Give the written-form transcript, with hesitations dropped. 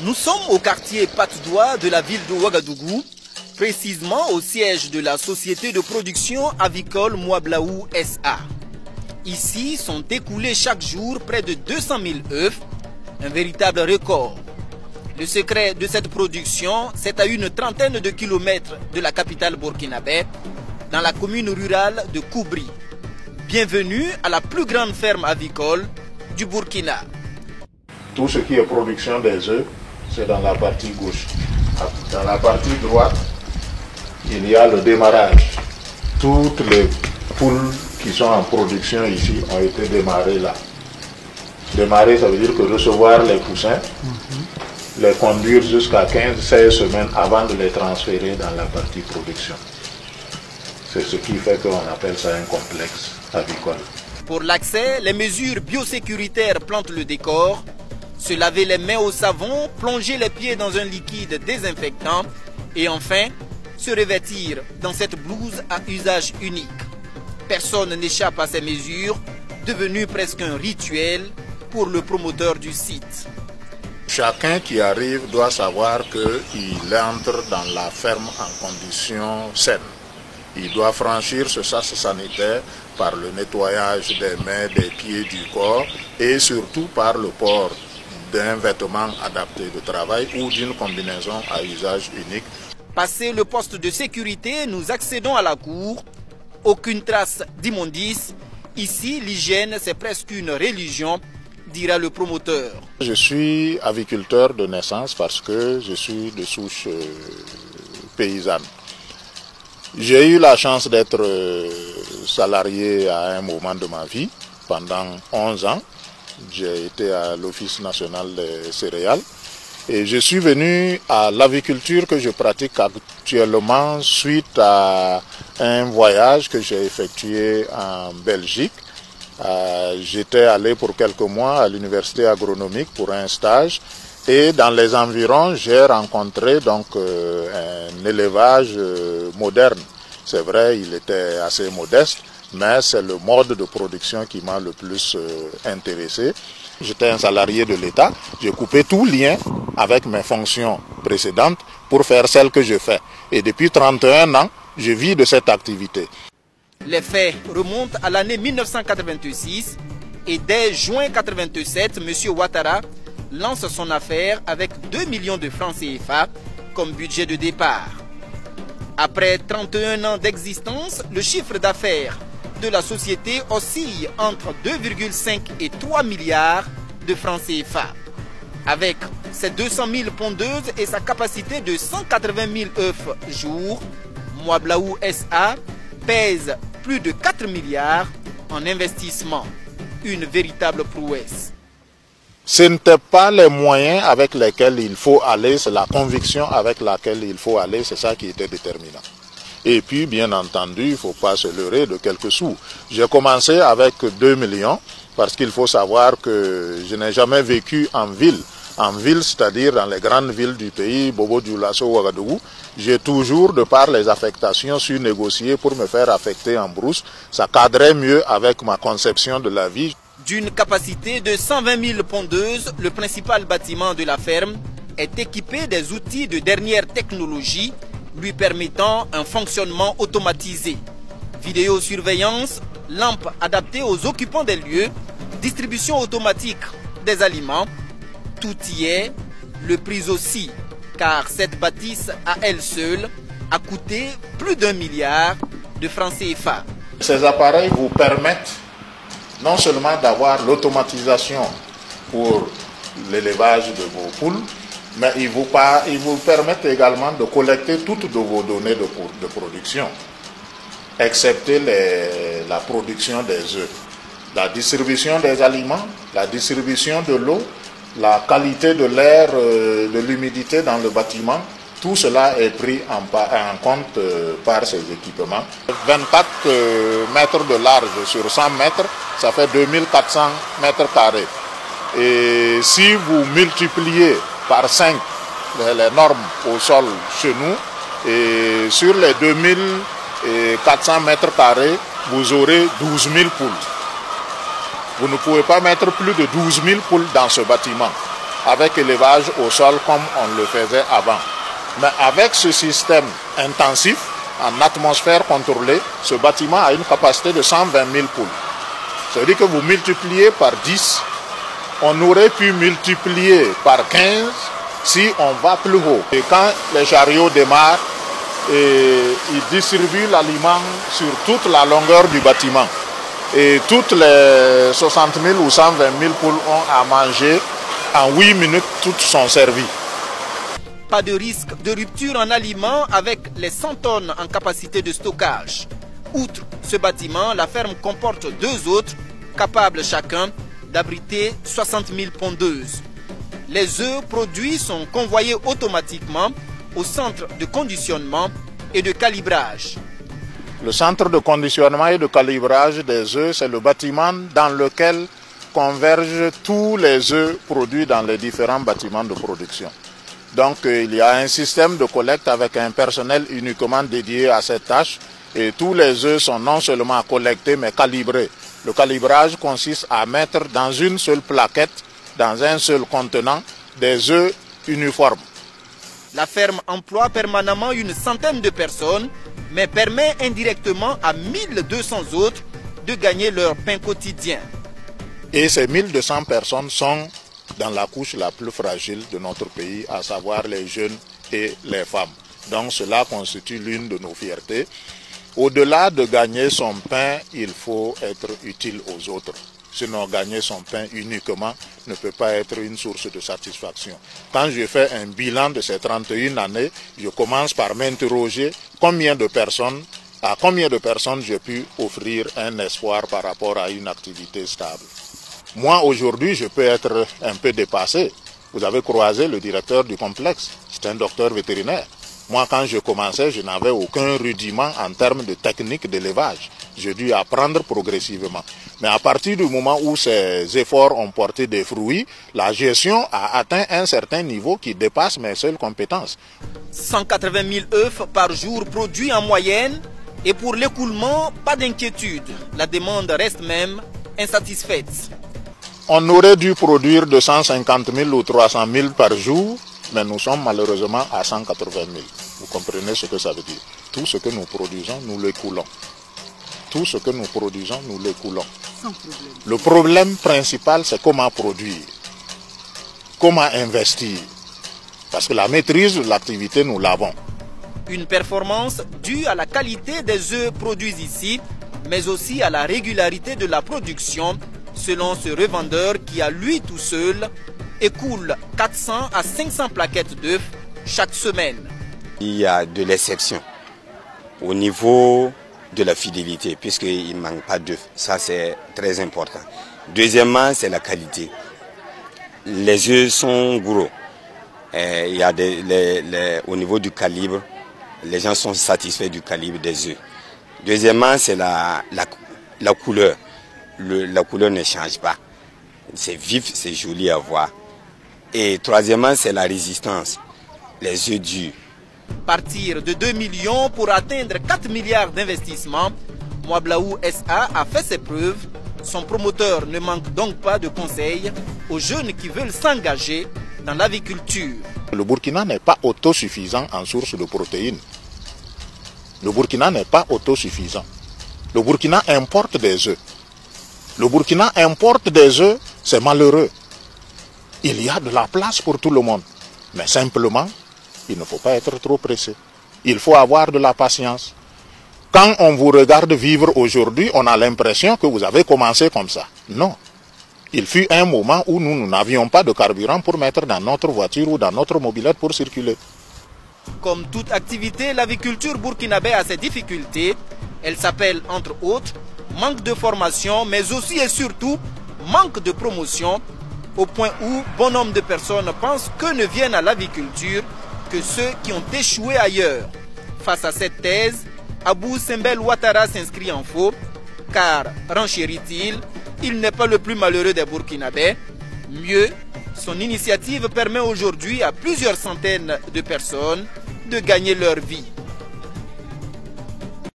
Nous sommes au quartier Patte-d'Oie de la ville de Ouagadougou, précisément au siège de la société de production avicole Moablaou SA. Ici sont écoulés chaque jour près de 200 000 œufs, un véritable record. Le secret de cette production, c'est à une trentaine de kilomètres de la capitale burkinabé, dans la commune rurale de Koubri. Bienvenue à la plus grande ferme avicole du Burkina. Tout ce qui est production des œufs, c'est dans la partie gauche. Dans la partie droite, il y a le démarrage. Toutes les poules qui sont en production ici ont été démarrées là. Démarrer, ça veut dire que recevoir les poussins, les conduire jusqu'à 15-16 semaines avant de les transférer dans la partie production. C'est ce qui fait qu'on appelle ça un complexe avicole. Pour l'accès, les mesures biosécuritaires plantent le décor. Se laver les mains au savon, plonger les pieds dans un liquide désinfectant et enfin, se revêtir dans cette blouse à usage unique. Personne n'échappe à ces mesures, devenues presque un rituel pour le promoteur du site. Chacun qui arrive doit savoir qu'il entre dans la ferme en conditions saines. Il doit franchir ce sas sanitaire par le nettoyage des mains, des pieds, du corps et surtout par le port d'un vêtement adapté de travail ou d'une combinaison à usage unique. Passé le poste de sécurité, nous accédons à la cour. Aucune trace d'immondice. Ici, l'hygiène, c'est presque une religion, dira le promoteur. Je suis aviculteur de naissance parce que je suis de souche paysanne. J'ai eu la chance d'être salarié à un moment de ma vie, pendant 11 ans. J'ai été à l'Office national des céréales et je suis venu à l'aviculture que je pratique actuellement suite à un voyage que j'ai effectué en Belgique. J'étais allé pour quelques mois à l'université agronomique pour un stage et dans les environs j'ai rencontré donc un élevage moderne. C'est vrai, il était assez modeste, mais c'est le mode de production qui m'a le plus intéressé. J'étais un salarié de l'État, j'ai coupé tout lien avec mes fonctions précédentes pour faire celle que je fais. Et depuis 31 ans, je vis de cette activité. Les faits remontent à l'année 1986 et dès juin 1987, M. Ouattara lance son affaire avec 2 millions de francs CFA comme budget de départ. Après 31 ans d'existence, le chiffre d'affaires de la société oscille entre 2,5 et 3 milliards de francs CFA. Avec ses 200 000 pondeuses et sa capacité de 180 000 œufs jour, Moablaou SA pèse plus de 4 milliards en investissement. Une véritable prouesse. Ce n'étaient pas les moyens avec lesquels il faut aller, c'est la conviction avec laquelle il faut aller, c'est ça qui était déterminant. Et puis, bien entendu, il ne faut pas se leurrer de quelques sous. J'ai commencé avec 2 millions, parce qu'il faut savoir que je n'ai jamais vécu en ville. En ville, c'est-à-dire dans les grandes villes du pays, Bobo Dioulasso, Ouagadougou, j'ai toujours, de par les affectations, su négocier pour me faire affecter en brousse. Ça cadrait mieux avec ma conception de la vie. D'une capacité de 120 000 pondeuses, le principal bâtiment de la ferme est équipé des outils de dernière technologie lui permettant un fonctionnement automatisé. Vidéosurveillance, lampes adaptées aux occupants des lieux, distribution automatique des aliments, tout y est, le prix aussi, car cette bâtisse à elle seule a coûté plus d'1 milliard de francs CFA. Ces appareils vous permettent non seulement d'avoir l'automatisation pour l'élevage de vos poules, mais ils vous permettent également de collecter toutes vos données de production, excepté la production des œufs, la distribution des aliments, la distribution de l'eau, la qualité de l'air, de l'humidité dans le bâtiment. Tout cela est pris en compte par ces équipements. 24 mètres de large sur 100 mètres, ça fait 2400 mètres carrés. Et si vous multipliez par 5 les normes au sol chez nous, et sur les 2400 mètres carrés, vous aurez 12 000 poules. Vous ne pouvez pas mettre plus de 12 000 poules dans ce bâtiment. avec élevage au sol comme on le faisait avant. Mais avec ce système intensif, en atmosphère contrôlée, ce bâtiment a une capacité de 120 000 poules. Ça veut dire que vous multipliez par 10, on aurait pu multiplier par 15 si on va plus haut. Et quand les chariots démarrent, ils distribuent l'aliment sur toute la longueur du bâtiment. Et toutes les 60 000 ou 120 000 poules ont à manger. En 8 minutes, toutes sont servies. Pas de risque de rupture en aliments avec les 100 tonnes en capacité de stockage. Outre ce bâtiment, la ferme comporte 2 autres, capables chacun d'abriter 60 000 pondeuses. Les œufs produits sont convoyés automatiquement au centre de conditionnement et de calibrage. Le centre de conditionnement et de calibrage des œufs, c'est le bâtiment dans lequel convergent tous les œufs produits dans les différents bâtiments de production. Donc il y a un système de collecte avec un personnel uniquement dédié à cette tâche et tous les œufs sont non seulement collectés mais calibrés. Le calibrage consiste à mettre dans une seule plaquette, dans un seul contenant, des œufs uniformes. La ferme emploie permanemment une centaine de personnes, mais permet indirectement à 1200 autres de gagner leur pain quotidien. Et ces 1200 personnes sont dans la couche la plus fragile de notre pays, à savoir les jeunes et les femmes. Donc cela constitue l'une de nos fiertés. Au-delà de gagner son pain, il faut être utile aux autres. Sinon, gagner son pain uniquement ne peut pas être une source de satisfaction. Quand je fais un bilan de ces 31 années, je commence par m'interroger à combien de personnes j'ai pu offrir un espoir par rapport à une activité stable. Moi, aujourd'hui, je peux être un peu dépassé. Vous avez croisé le directeur du complexe, c'est un docteur vétérinaire. Moi, quand je commençais, je n'avais aucun rudiment en termes de technique d'élevage. J'ai dû apprendre progressivement. Mais à partir du moment où ces efforts ont porté des fruits, la gestion a atteint un certain niveau qui dépasse mes seules compétences. 180 000 œufs par jour produits en moyenne. Et pour l'écoulement, pas d'inquiétude. La demande reste même insatisfaite. On aurait dû produire 250 000 ou 300 000 par jour, mais nous sommes malheureusement à 180 000. Vous comprenez ce que ça veut dire? Tout ce que nous produisons, nous l'écoulons. Tout ce que nous produisons, nous l'écoulons. Sans problème. Le problème principal, c'est comment produire, comment investir. Parce que la maîtrise de l'activité, nous l'avons. Une performance due à la qualité des œufs produits ici, mais aussi à la régularité de la production, selon ce revendeur qui, à lui tout seul, écoule 400 à 500 plaquettes d'œufs chaque semaine. Il y a de l'exception au niveau de la fidélité, puisqu'il ne manque pas d'œufs. Ça, c'est très important. Deuxièmement, c'est la qualité. Les œufs sont gros. Il y a au niveau du calibre, les gens sont satisfaits du calibre des œufs. Deuxièmement, c'est la couleur. La couleur ne change pas. C'est vif, c'est joli à voir. Et troisièmement, c'est la résistance. Les œufs durs. Partir de 2 millions pour atteindre 4 milliards d'investissements, Moablaou SA a fait ses preuves. Son promoteur ne manque donc pas de conseils aux jeunes qui veulent s'engager dans l'aviculture. Le Burkina n'est pas autosuffisant en source de protéines. Le Burkina n'est pas autosuffisant. Le Burkina importe des œufs. Le Burkina importe des œufs, c'est malheureux. Il y a de la place pour tout le monde. Mais simplement, il ne faut pas être trop pressé. Il faut avoir de la patience. Quand on vous regarde vivre aujourd'hui, on a l'impression que vous avez commencé comme ça. Non. Il fut un moment où nous n'avions pas de carburant pour mettre dans notre voiture ou dans notre mobilette pour circuler. Comme toute activité, l'aviculture burkinabé a ses difficultés. Elle s'appelle, entre autres, manque de formation, mais aussi et surtout manque de promotion, au point où bon nombre de personnes pensent que ne viennent à l'aviculture que ceux qui ont échoué ailleurs. Face à cette thèse, Abou Sembel Ouattara s'inscrit en faux, car, renchérit-il, il n'est pas le plus malheureux des Burkinabés. Mieux, son initiative permet aujourd'hui à plusieurs centaines de personnes de gagner leur vie.